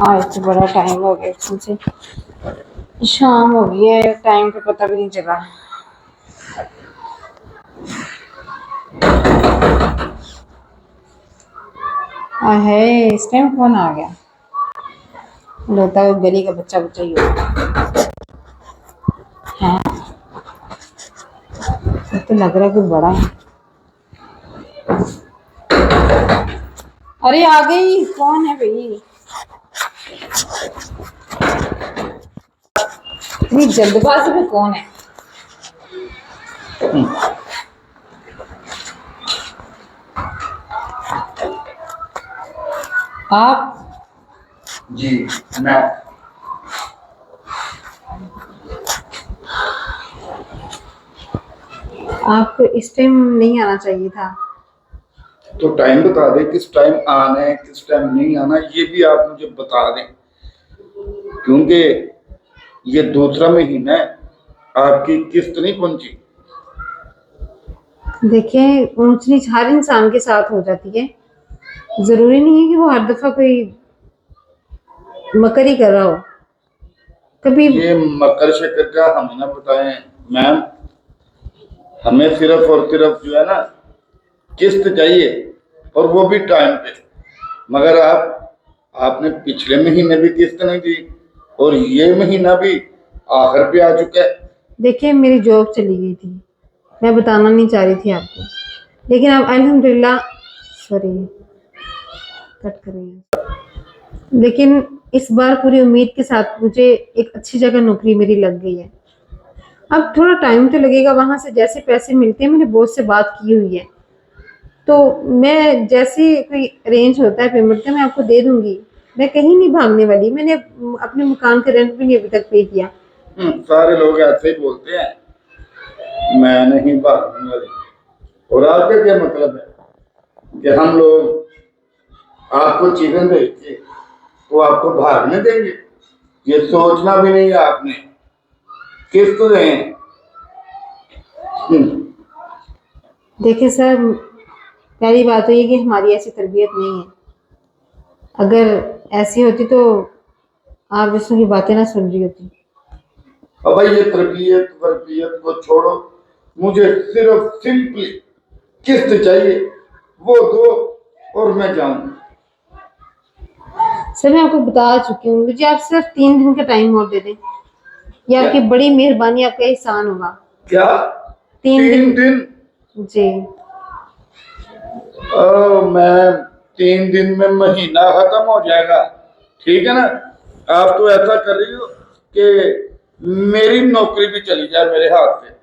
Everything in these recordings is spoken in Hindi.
आज तो बड़ा टाइम हो गया से शाम हो गई है, टाइम का पता भी नहीं चला। है इस टाइम कौन आ गया? लगता है गली का बच्चा बच्चा ही होगा। हाँ, तो लग रहा है कि बड़ा है। अरे आ गई, कौन है भाई? इतनी जल्दबाजी में कौन है? आप? जी मैं। आपको इस टाइम नहीं आना चाहिए था। तो टाइम बता दे, किस टाइम आना है किस टाइम नहीं आना, ये भी आप मुझे बता दें, क्योंकि ये दूसरा महीना है, आपकी किस्त नहीं पहुंची। देखिए, ऊंच नीच हर इंसान के साथ हो जाती है। जरूरी नहीं है कि वो हर दफा कोई मकर ही कर रहा हो। कभी ये मकर शकर का हमें ना बताएं मैम, हमें सिर्फ और सिर्फ जो है ना किस्त चाहिए, और वो भी टाइम पे। मगर आपने पिछले महीने भी किस्त नहीं दी, और ये महीना भी आखिर पे आ चुका है। देखिए, मेरी जॉब चली गई थी, मैं बताना नहीं चाह रही थी आपको, लेकिन अब अल्हम्दुलिल्लाह, सॉरी कट कर रही हूँ, लेकिन इस बार पूरी उम्मीद के साथ मुझे एक अच्छी जगह नौकरी मेरी लग गई है। अब थोड़ा टाइम तो लगेगा, वहां से जैसे पैसे मिलते हैं, मैंने बॉस से बात की हुई है, तो मैं जैसे कोई अरेंज होता है पेमेंट का मैं आपको दे दूंगी। मैं कहीं नहीं भागने वाली, मैंने अपने मकान का रेंट भी नहीं अभी तक पे किया। सारे लोग ऐसे ही बोलते हैं, मैं नहीं भागने वाली। और आपका क्या मतलब है कि हम लोग आपको चीजें देंगे तो आपको भागने देंगे? ये सोचना भी नहीं है आपने, किस तो दें। देखिए सर, पहली बात तो ये कि हमारी ऐसी तरबियत नहीं है। अगर ऐसी होती तो आप दूसरों की बातें ना सुन रही होती। अब भाई ये तरबियत वर्बियत को छोड़ो, मुझे सिर्फ सिंपली किस्त चाहिए, वो दो और मैं जाऊं। सर मैं आपको बता चुकी हूँ, मुझे आप सिर्फ 3 दिन का टाइम और दे दें, ये आपकी बड़ी मेहरबानी, आपका एहसान होगा। क्या? 3 दिन? जी। मैं 3 दिन में महीना खत्म हो जाएगा, ठीक है ना? आप तो ऐसा कर रही हो कि मेरी नौकरी भी चली जाए मेरे हाथ से।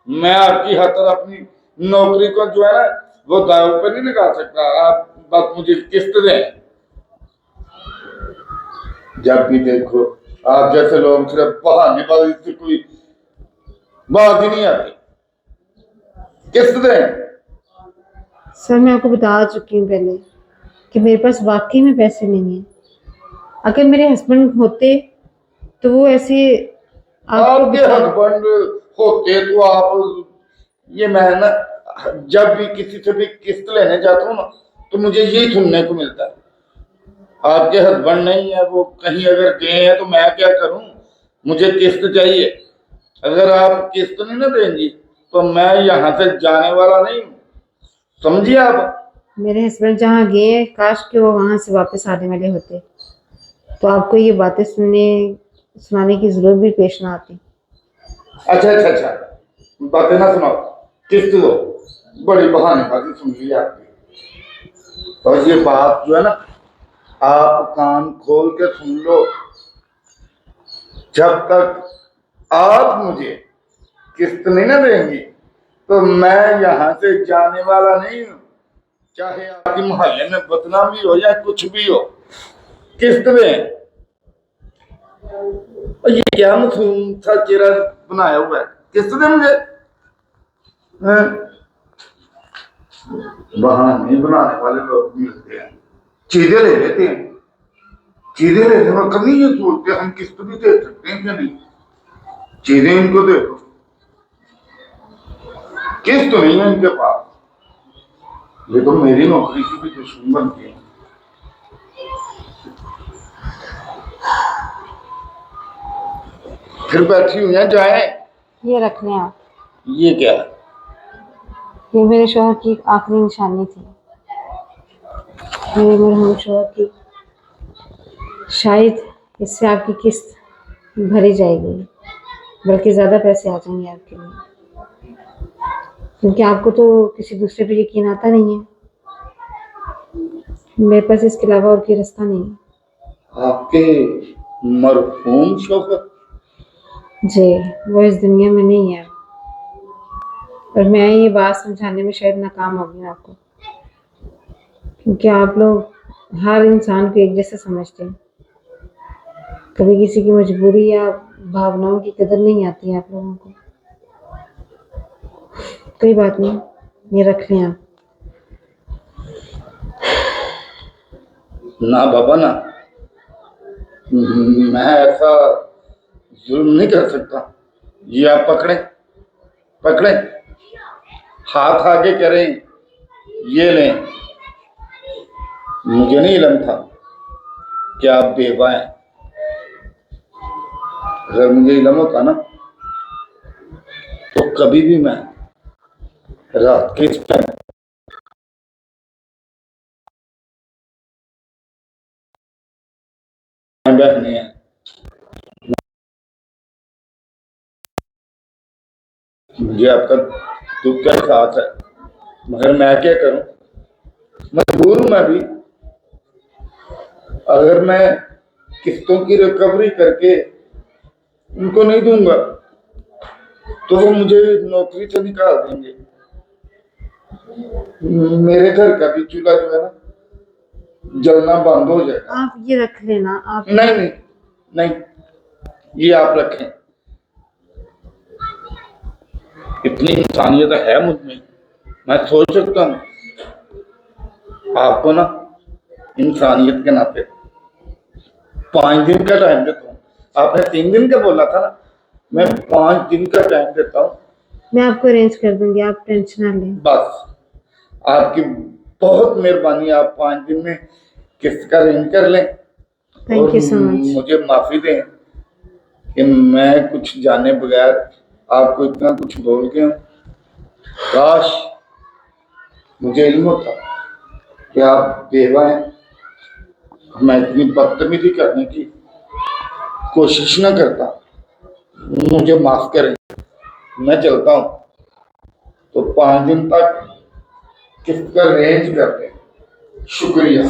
मैं आपकी खातर अपनी नौकरी को जो है ना वो दाव पे नहीं लगा सकता। आप बस मुझे किस्त दें। जब भी देखो आप जैसे लोग सिर्फ बहानेबाजी से कोई बात ही नहीं आती। किस्त दें। सर मैं आपको बता चुकी हूँ पहले कि मेरे पास वाकई में पैसे नहीं है। अगर मेरे हस्बैंड होते तो वो ऐसे आपके हस्बैंड होते तो आप, ये मैं ना जब भी किसी से भी किस्त लेने जाता हूँ ना तो मुझे यही सुनने को मिलता है, आपके हस्बैंड नहीं है, वो कहीं अगर गए हैं तो मैं क्या करूं, मुझे किस्त चाहिए। अगर आप किस्त नहीं ना देंगी तो मैं यहाँ से जाने वाला नहीं हूँ, समझिए आप। मेरे हस्बैंड जहाँ गए हैं, काश कि वो वहां से वापस आने वाले होते तो आपको ये बातें सुनाने की जरूरत भी पेश ना आती। अच्छा अच्छा अच्छा, बातें ना सुनाओ, किस्त दो। बड़ी बहानेबाजी सुन ली आपकी। और ये बात जो है ना, आप कान खोल के सुन लो, जब तक आप मुझे किस्त नहीं ना देंगी तो मैं यहाँ से जाने वाला नहीं हूँ, चाहे आपके मोहल्ले में बदनामी हो या कुछ भी हो। किस्त दें। और ये क्या मासूम सा चेहरा बनाया हुआ है, किस्त दें मुझे। बहाने बनाने वाले लोग मिलते हैं, चीजें ले लेते हैं। चीजें लेने में कभी ये सोचते हम किस्त भी दे सकते हैं क्या? नहीं, चीजें इनको देखो, किस्त तो नहीं है इनके पास। ये तो मेरी नौकरी की भी दुश्मन बनती है। फिर बैठी हुई है, जाए। ये रख लें आप। ये क्या है? ये मेरे शौहर की एक आखिरी निशानी थी, मेरे मरहूम शौहर की। शायद इससे आपकी किस्त भरी जाएगी, बल्कि ज़्यादा पैसे आ जाएंगे आपके लिए, क्योंकि आपको तो किसी दूसरे पे यकीन आता नहीं है। मेरे पास इसके अलावा और कोई रास्ता नहीं है। आपके मरहूम शौहर? जी, वो इस दुनिया में नहीं है, और मैं ये बात समझाने में शायद नाकाम हो गई आपको, क्योंकि आप लोग हर इंसान को एक जैसा समझते हैं। कभी किसी की मजबूरी या भावनाओं की कदर नहीं आती है आप लोगों को। कोई बात नहीं, ये रख लें आप। ना बाबा ना, मैं ऐसा जुल्म नहीं कर सकता। ये आप पकड़े, पकड़े, हाथ आगे करें, ये लें। मुझे नहीं इल्म था कि आप बेवा हैं। अगर मुझे इल्म होता ना, तो कभी भी मैं रात के इस टाइम बैठने हैं। मुझे आपका दुख का एहसास है, मगर मैं क्या करूं, मजबूर हूं मैं भी। अगर मैं किस्तों की रिकवरी करके उनको नहीं दूंगा, तो वो मुझे नौकरी से निकाल देंगे। मेरे घर का भी चूल्हा जो है ना, जलना बंद हो जाएगा। आप ये रख लेना आप। नहीं नहीं नहीं, ये आप रखें। इतनी इंसानियत है मुझ में, मैं सोच सकता हूँ आपको ना इंसानियत के नाते 5 दिन का टाइम देता हूँ। आपने 3 दिन का बोला था ना, मैं 5 दिन का टाइम देता हूँ। मैं आपको अरेंज कर दूंगी, आप टेंशन ना लें। बस आपकी बहुत मेहरबानी, आप 5 दिन में किस्त का अरेंज कर लें। Thank you so much. मुझे माफी दें कि मैं कुछ जाने बगैर आपको इतना कुछ बोल गया हूँ। काश मुझे इल्म होता कि आप बेवा हैं, मैं इतनी बदतमीजी करने की कोशिश न करता। मुझे माफ करें, मैं चलता हूँ। तो 5 दिन तक किस्त का अरेंज कर दें। शुक्रिया।